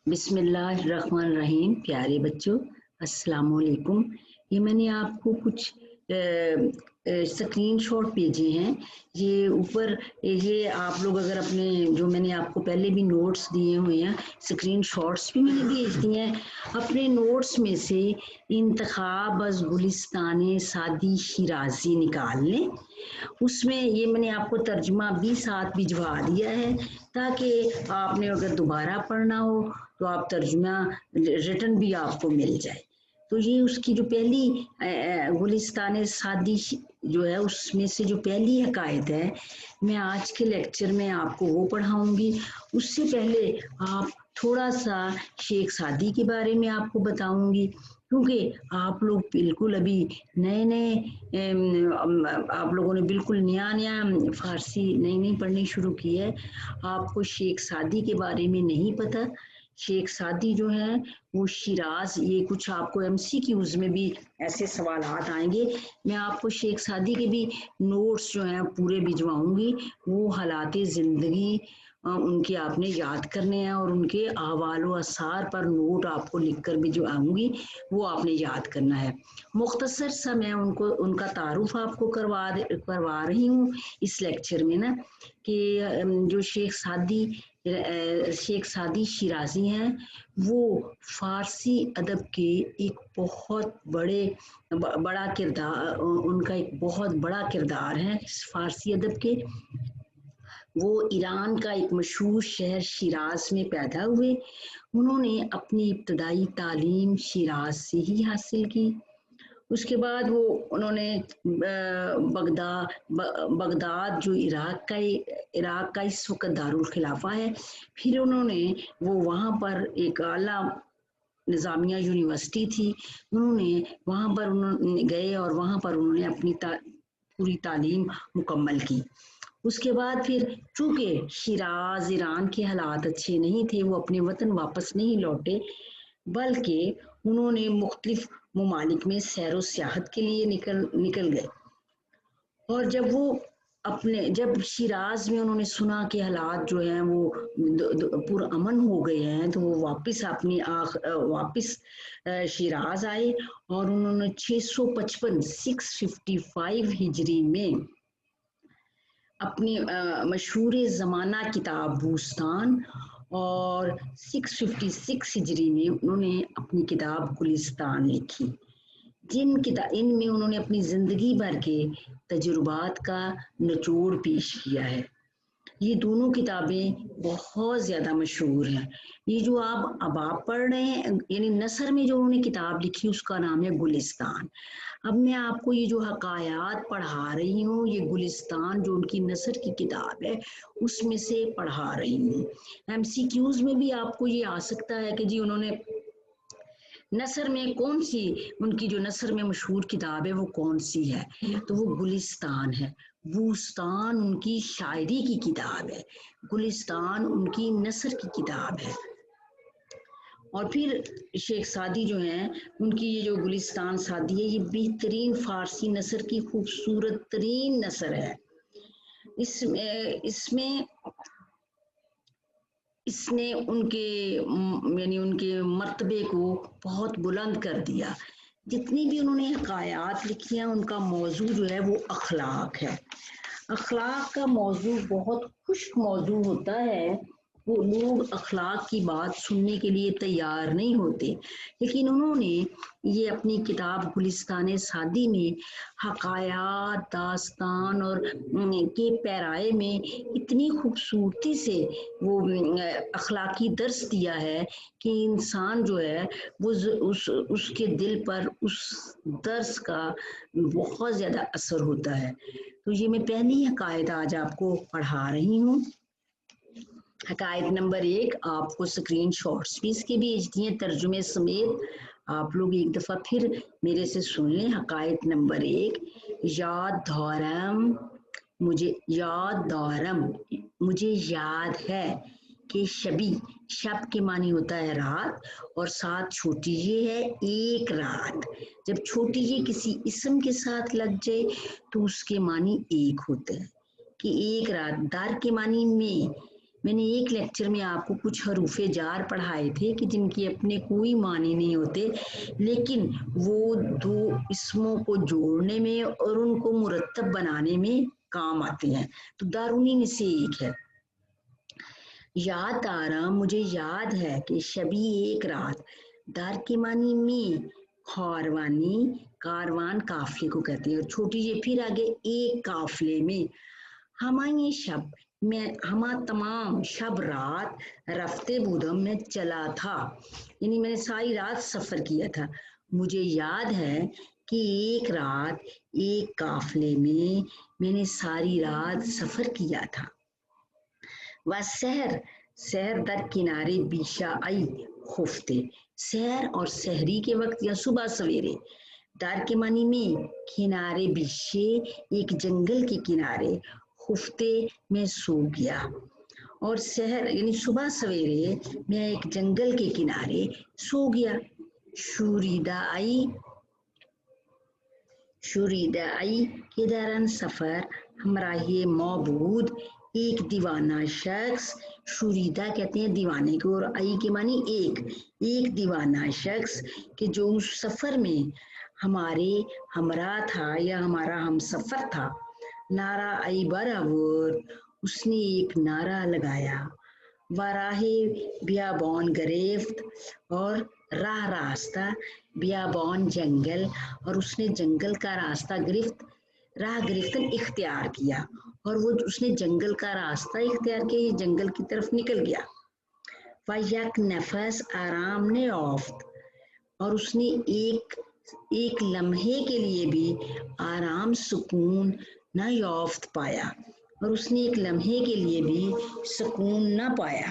बिस्मिल्लाहिर्रहमानिर्रहीम। प्यारे बच्चों, अस्सलाम वालेकुम। ये मैंने आपको कुछ स्क्रीन शॉट भेजे हैं। ये ऊपर ये आप लोग अगर अपने जो मैंने आपको पहले भी नोट्स दिए हुए हैं, स्क्रीन शॉट्स भी मैंने भेज दिए हैं। अपने नोट्स में से इंतखाब अज़ गुलिस्तान सादी शिराजी निकाल लें। उसमें ये मैंने आपको तर्जुमा भी साथ भिजवा दिया है ताकि आपने अगर दोबारा पढ़ना हो तो आप तर्जुमा रिटन भी आपको मिल जाए। तो ये उसकी जो पहली गुलिस्तान सादी जो है उसमें से जो पहली हकायत है, मैं आज के लेक्चर में आपको वो पढ़ाऊंगी। उससे पहले आप थोड़ा सा शेख सादी के बारे में आपको बताऊंगी, क्योंकि आप लोग बिल्कुल अभी नए नए आप लोगों ने बिल्कुल नया फारसी नई पढ़नी शुरू की है। आपको शेख सादी के बारे में नहीं पता। शेख सादी जो है वो शिराज, ये कुछ आपको MCQs में भी ऐसे सवालात आएंगे। मैं आपको शेख सादी के भी नोट्स जो हैं पूरे भिजवाऊंगी। वो हालाते ज़िंदगी उनके आपने याद करने हैं और उनके अहवाल व आसार पर नोट आपको लिख कर भिजवाऊंगी, वो आपने याद करना है। मुख्तसर सा मैं उनका तारुफ आपको करवा रही हूँ इस लेक्चर में ना, कि जो शेख सादी शिराजी हैं वो फारसी अदब के एक बहुत बड़ा किरदार, उनका एक बहुत बड़ा किरदार है फारसी अदब के। वो ईरान का एक मशहूर शहर शिराज में पैदा हुए। उन्होंने अपनी इब्तदाई तालीम शिराज से ही हासिल की। उसके बाद वो उन्होंने बगदाद जो इराक का इस वक्त दारुल खिलाफा है, फिर उन्होंने वो वहाँ पर एक आला निज़ामिया यूनिवर्सिटी थी, उन्होंने वहाँ पर उन्होंने गए और वहाँ पर उन्होंने अपनी पूरी तालीम मुकम्मल की। उसके बाद फिर चूँकि शिराज ईरान के हालात अच्छे नहीं थे, वो अपने वतन वापस नहीं लौटे, बल्कि उन्होंने मुख्तलिफ ममालिक में सैर व सियाहत के लिए निकल गए। और जब शिराज में उन्होंने सुना कि हालात जो हैं वो पुरअमन हो गए हैं, तो वो वापस शिराज आए और उन्होंने 655 हिजरी में अपनी मशहूर ज़माना किताब बूस्तान और 656 हिजरी में उन्होंने अपनी किताब गुलिस्तान लिखी। इनमें उन्होंने अपनी ज़िंदगी भर के तजुर्बात का निचोड़ पेश किया है। ये दोनों किताबें बहुत ज़्यादा मशहूर हैं। ये जो अब आप पढ़ रहे हैं, यानी नसर में जो उन्होंने किताब लिखी उसका नाम है गुलिस्तान। अब मैं आपको ये जो हकायात पढ़ा रही हूँ, ये गुलिस्तान जो उनकी नसर की किताब है उसमें से पढ़ा रही हूँ। MCQs में भी आपको ये आ सकता है कि जी उन्होंने नसर में कौन सी, उनकी जो नसर में मशहूर किताब है वो कौन सी है, तो वो गुलिस्तान है। बूस्तान उनकी शायरी की किताब है, गुलिस्तान उनकी नसर की किताब है। और फिर शेख सादी जो हैं, उनकी ये जो गुलिस्तान सादी है, ये बेहतरीन फारसी नसर की खूबसूरत तरीन नसर है। इसने उनके मर्तबे को बहुत बुलंद कर दिया। जितनी भी उन्होंने हकायात लिखी हैं, उनका मौजू जो है वो अखलाक है। अखलाक का मौजू बहुत खुश्क मौजू होता है, वो लोग अखलाक की बात सुनने के लिए तैयार नहीं होते, लेकिन उन्होंने ये अपनी किताब गुलिस्तान सादी में हकायात, दास्तान और के पैराए में इतनी खूबसूरती से वो अखलाकी दर्स दिया है कि इंसान जो है वो उसके दिल पर उस दर्स का बहुत ज़्यादा असर होता है। तो ये मैं पहली हकायत आज आपको पढ़ा रही हूँ। हकायत नंबर 1 आपको स्क्रीन शॉट्स भी इसके भेज दिए तर्जुमे समेत। आप लोग एक दफ़ा फिर मेरे से सुन लें। हकायत नंबर 1, मुझे याद है कि शब के मानी होता है रात, और साथ छोटी ये है एक रात। जब छोटी ये किसी इसम के साथ लग जाए तो उसके मानी एक होते हैं कि एक रात। दार के मानी में, میں نے ایک لیکچر میں آپ کو کچھ حروف جار پڑھائے تھے کہ جن کی اپنے کوئی معنی نہیں ہوتے، لیکن وہ دو اسموں کو جوڑنے میں اور ان کو مرتب بنانے میں کام آتے ہیں، تو دارونی میں سے ایک ہے۔ یاد آ رہا، مجھے یاد ہے کہ شبی ایک رات، دار کے معنی میں خوروانی، کاروان قافلے کو کہتے ہیں، اور چھوٹی جی پھر آگے ایک قافلے میں، ہمیں شب میں، ہما تمام شب رات رفتے بودم میں چلا تھا، یعنی میں نے ساری رات سفر کیا تھا۔ مجھے یاد ہے کہ ایک رات ایک قافلے میں نے ساری رات سفر کیا تھا۔ و سحر، سحر در کنارے بیشا آئی خفتے، سحر اور سحری کے وقت یا صبح سویرے، دار کے معنی میں کنارے بیشے ایک جنگل کے کنارے، خفتے میں سو گیا، اور سحر یعنی صبح سویرے میں ایک جنگل کے کنارے سو گیا۔ شوریدہ آئی، شوریدہ آئی کے دوران سفر ہمراہی معبود ایک دیوانہ شخص، شوریدہ کہتے ہیں دیوانے کو، اور آئی کے معنی ایک دیوانہ شخص کہ جو اس سفر میں ہمارے ہمراہ تھا یا ہمارا ہم سفر تھا۔ نعرہ آئی برابر، اس نے ایک نعرہ لگایا، وراہ بیابان گرفت، اور راہ راستہ، بیابان جنگل، اور اس نے جنگل کا راستہ راہ گرفتن اختیار کیا، اور وہ اس نے جنگل کا راستہ اختیار کیا، یہ جنگل کی طرف نکل گیا۔ یک نفس آرام نے یافت، اور اس نے ایک لمحے کے لیے بھی آرام سکون نہ یافت پایا، اور اس نے ایک لمحے کے لیے بھی سکون نہ پایا۔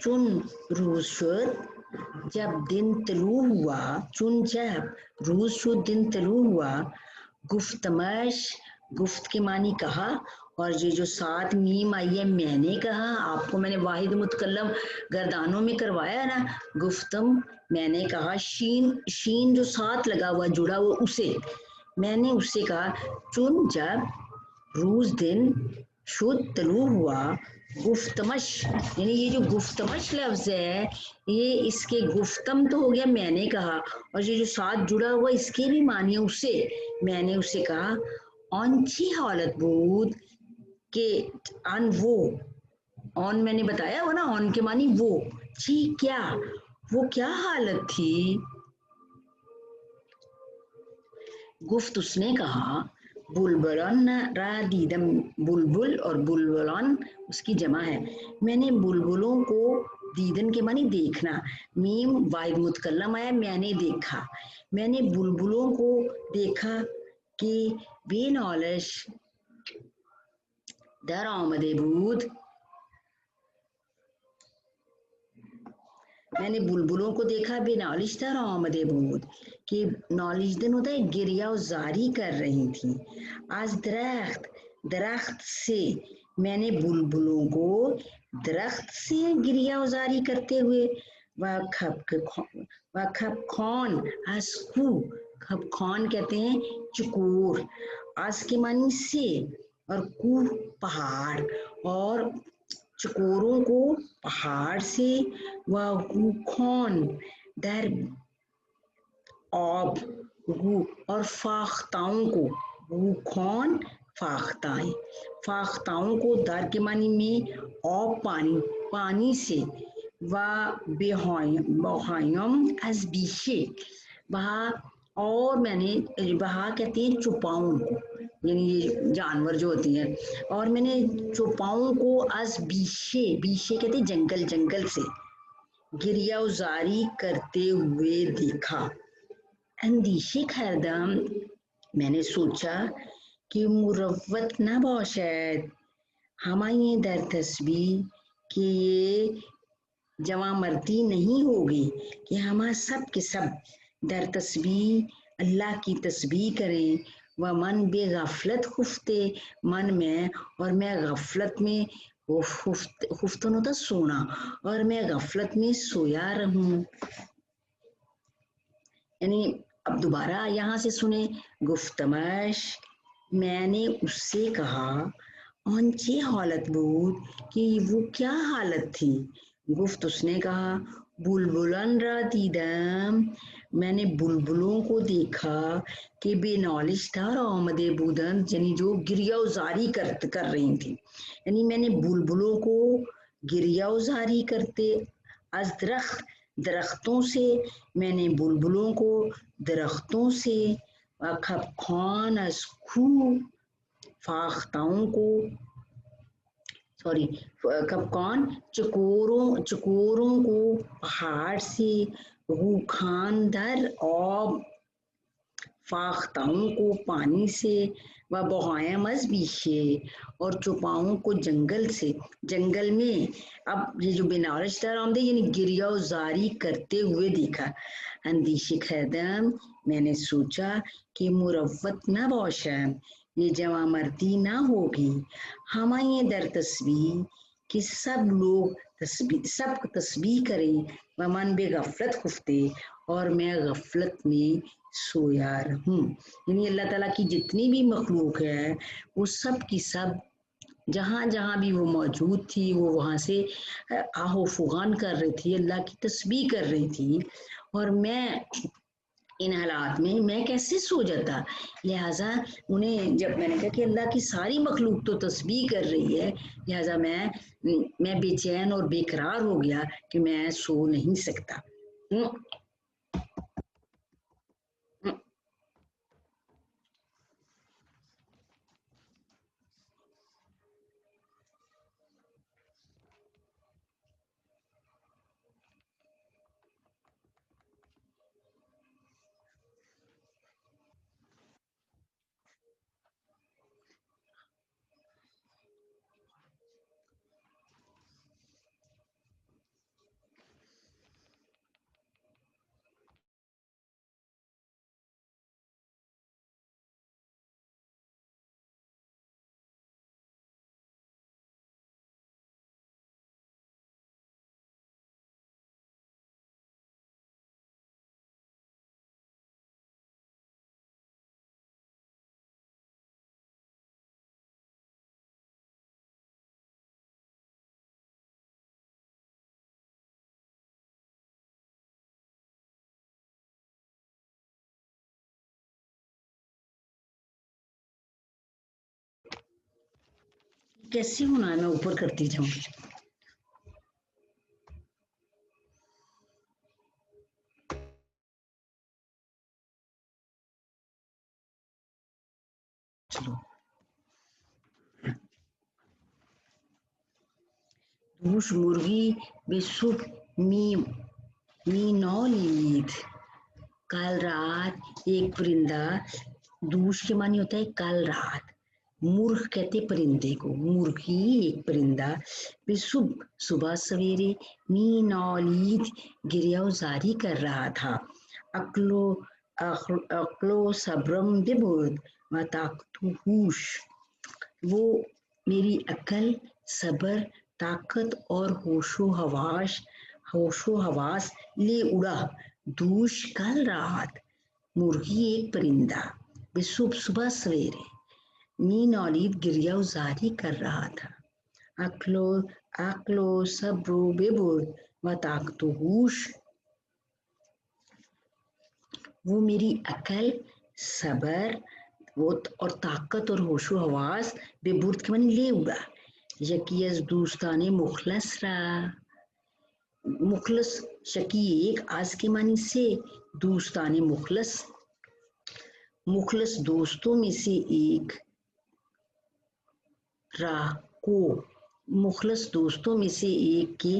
چون روز شد، جب دن طلوع ہوا، چون جب روز شد دن طلوع ہوا، گفتمش، گفت کے معنی کہا، اور یہ جو ساتھ میم آئی ہے میں نے کہا، آپ کو میں نے واحد متکلم گردانوں میں کروایا نا، گفتم میں نے کہا، شین جو ساتھ لگا ہوا جڑا ہوا اسے، میں نے اسے کہا، چون جب روز دن شد طلوع ہوا، گفتمش، یعنی یہ جو گفتمش لفظ ہے یہ اس کے گفتم تو ہو گیا میں نے کہا، اور یہ جو ساتھ جڑا ہوا اس کے بھی معنی اسے، میں نے اسے کہا، اونچی حالت بود کہ ان وہ، اون میں نے بتایا وہ نا، اون کے معنی وہ، جی کیا، وہ کیا حالت تھی، گفت اس نے کہا، بلبلان را دیدم، بلبل اور بلبلان اس کی جمع ہے، میں نے بلبلوں کو، دیدن کے معنی دیکھنا، میم واحد متکلم ہے میں نے دیکھا، میں نے بلبلوں کو دیکھا کہ بے نالش در آمده بود، میں نے بلبلوں کو دیکھا بے نالش در آمده بود کہ نالشدن ہوتا ہے گریہ و زاری کر رہی تھی، از درخت سے، میں نے بلبلوں کو درخت سے گریہ و زاری کرتے ہوئے، و کھپخان از کو، کھپخان کہتے ہیں چکور، از کے معنی سے، اور کو پہاڑ، اور چکوروں کو پہاڑ سے، و گوخان در آب، گو اور فاختاؤں کو، گوخان فاختائیں، فاختاؤں کو در کے معنی میں آب پانی سے، و بہایم از بیشے، بہا، اور میں نے بہا کہتے ہیں چوپاؤں کو، یعنی یہ جانور جو ہوتی ہیں، اور میں نے چوپاؤں کو از بیشے، بیشے کہتے ہیں جنگل سے، گریہ و زاری کرتے ہوئے دیکھا، اندیشے کردم، میں نے سوچا کہ مروت نباشد ہمیں در تسبیح کہ یہ جواں مردی نہیں ہوگی کہ ہم سب کے سب در تسبیح اللہ کی تسبیح کریں و من بے غفلت خفتے من میں اور میں غفلت میں خفتن ہوتا سونا اور میں غفلت میں سویا رہوں. یعنی اب دوبارہ یہاں سے سنیں. گفتمش میں نے اس سے کہا اونچی حالت بود کہ وہ کیا حالت تھی. گفت اس نے کہا بلبلن را دیدم میں نے بلبلوں کو دیکھا کہ بے نالش دار آمدے بودند یعنی جو گریہ وزاری کر رہی تھی. یعنی میں نے بلبلوں کو گریہ وزاری کرتے از درختوں سے میں نے بلبلوں کو درختوں سے خپخان از کوہ فاختاؤں کو کپکان چکوروں کو پہاڑ سے روکھان در آب فاختاؤں کو پانی سے و بہائم از بیشے اور چوپاؤں کو جنگل سے جنگل میں. اب یہ جو بنارش دار آمدے یعنی گریہ وزاری کرتے ہوئے دیکھا. اندیشی کردم میں نے سوچا کہ مروت نہ باشم یہ جواں مردی نہ ہوگی ہمیں در تسبیح کہ سب لوگ تسبیح کریں و من بے غفلت خفتے اور میں غفلت میں سویا رہوں. یعنی اللہ تعالیٰ کی جتنی بھی مخلوق ہے وہ سب کی سب جہاں جہاں بھی وہ موجود تھی وہ وہاں سے آہ و فغان کر رہی تھی اللہ کی تسبیح کر رہی تھی اور میں ان حالات میں کیسے سو جاتا. لہٰذا انہیں جب میں نے کہا کہ اللہ کی ساری مخلوق تو تسبیح کر رہی ہے لہٰذا میں بے چین اور بے قرار ہو گیا کہ میں سو نہیں سکتا. کیسے ہونا ہے میں اوپر کرتی جاؤں. چلو دوش مرغی بے صبح می نالید. کل رات ایک پرندہ دوش کے معنی ہوتا ہے کل رات. مرغ کہتے پرندے کو مرغی ایک پرندہ بے صبح سویرے می نالید گریہ وزاری کر رہا تھا. عقلو صبرم ببود و طاقت ہوش وہ میری عقل صبر طاقت اور ہوش و حواس لے اڑا. دوش کل رات مرغی ایک پرندہ بے صبح سویرے می نالید گریہ وزاری کر رہا تھا. عقل و صبر ببود و طاقت و ہوش وہ میری عقل صبر اور طاقت اور ہوش و حواس بے برد کے معنی لے اڑا. یکی از دوستان مخلص را مخلص شکی ایک آز کے معنی سے دوستان مخلص دوستوں میں سے ایک را کو مخلص دوستوں میں سے ایک کے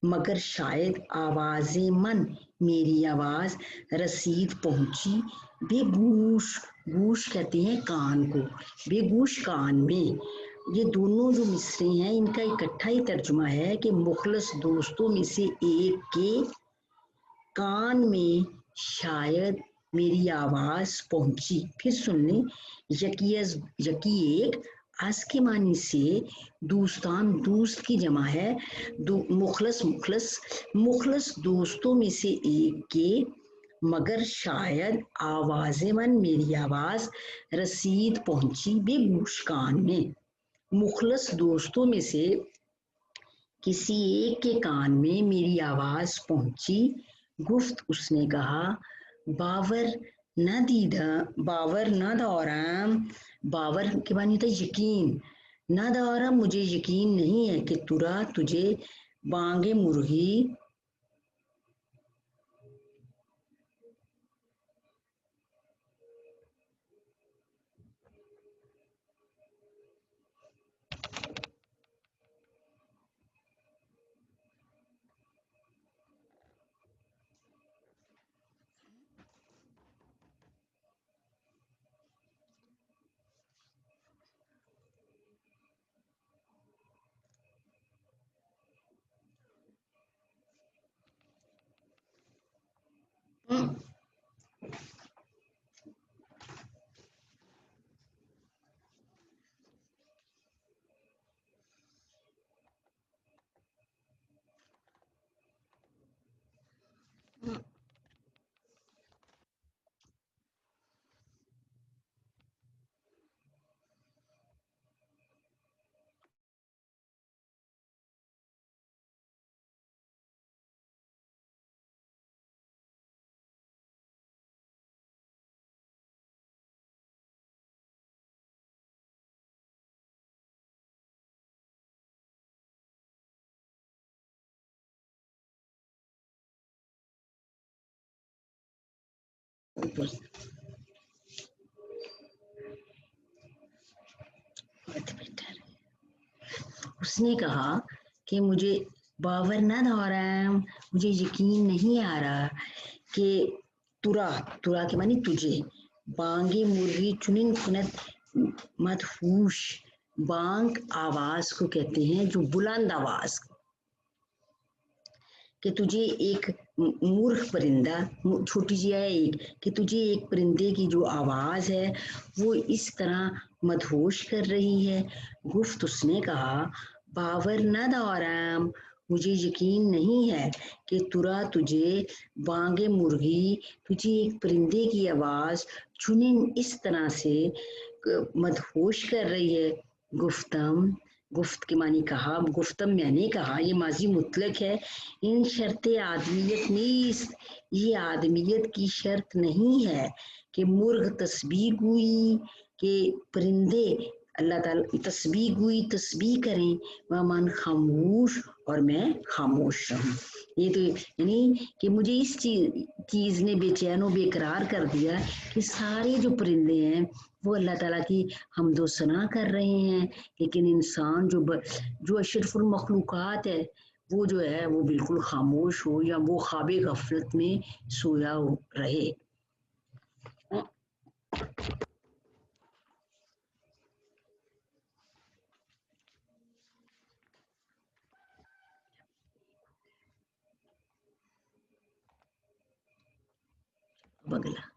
مگر شاید آواز من मेरी आवाज रसीद पहुंची बेगूश, गूश कहते हैं कान को, बेगूश कान में। ये दोनों जो मिसरे हैं इनका इकट्ठा ही तर्जुमा है कि मुखलस दोस्तों में से एक के कान में शायद मेरी आवाज पहुंची। फिर सुन लें, यकी एक, आज के मानी से दोस्तान, दोस्त की जमा है, मुखलस मुखलस, मुखलस दोस्तों में से एक के मगर शायद आवाज़े मन, मेरी आवाज रसीद पहुंची बेगूश कान में। मुखलस दोस्तों में से किसी एक के कान में मेरी आवाज पहुंची, गुफ्त उसने कहा, बावर न दीदा, बावर न दौराम, बावर के मानी था यकीन, न दौरा मुझे यकीन नहीं है कि तुरा तुझे बांगे मुर्गी उसने कहा कि मुझे बावर न हो रहा है, मुझे यकीन नहीं आ रहा कि तुरा, तुरा के मानी तुझे, बांगे मुर्गी चुनिन कुनत मदहूश, बांग आवाज को कहते हैं जो बुलंद आवाज, कि तुझे एक मूर्ख परिंदा, छोटी सी है एक, कि तुझे एक परिंदे की जो आवाज है वो इस तरह मदहोश कर रही है। गुफ्त उसने कहा, बावर न दौराम, मुझे यकीन नहीं है कि तुरा तुझे बांगे मुर्गी, तुझे एक परिंदे की आवाज चुनिन इस तरह से मदहोश कर रही है। गुफ्तम, गुफ्त के मानी कहा, गुफ्तम मैंने कहा, ये माजी मुतलक है। इन शर्त आदमियत नीस्त, ये आदमियत की शर्त नहीं है कि मुर्ग तस्बीह गुई, के परिंदे अल्लाह ताला तस्बीह गुई, तस्बीह करें, वह मन खामोश और मैं खामोश रहूं। ये तो यानी कि मुझे इस चीज ने बेचैन और बेकरार कर दिया कि सारे जो परिंदे हैं वो अल्लाह ताला की हमदो सना कर रहे हैं, लेकिन इंसान जो अशरफुल मखलूकात है वो जो है वो बिल्कुल खामोश हो या वो ख्वाबे गफलत में सोया हो रहे। अगला